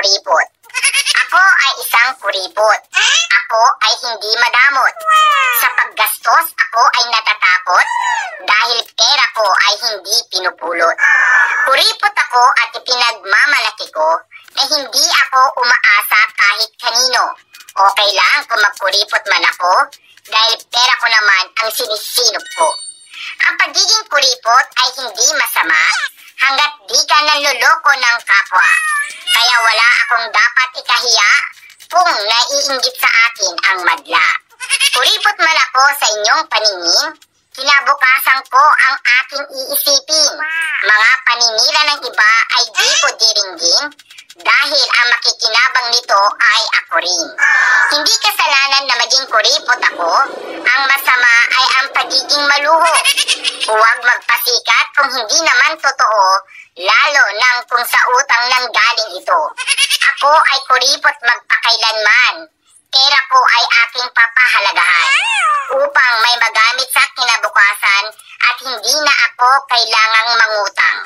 kuripot. Ako ay isang kuripot. Ako ay hindi madamot. Sa paggastos, ako ay natatakot dahil pera ko ay hindi pinupulot. Kuripot ako at ipinagmamalaki ko na hindi ako umaasa kahit kanino. Okay lang kung magkuripot man ako dahil pera ko naman ang sinisinop ko. Ang pagiging kuripot ay hindi masama hanggat di ka nanloloko ng kapwa. Kaya wala akong dapat ikahiya kung naiinggit sa akin ang madla. Kuripot man ako sa inyong paningin, kinabukasan ko ang aking iisipin. Mga paninira ng iba ay di ko diringgin dahil ang makikinabang nito ay ako rin. Hindi kasalanan na maging kuripot ako, ang masama ay ang pagiging maluho. Huwag magpasikat kung hindi naman totoo, lalo nang kung sa utang nang galing ito. Ako ay kuripot magpakailanman. Pera ko ay aking papahalagahan upang may magamit sa kinabukasan at hindi na ako kailangang mangutang.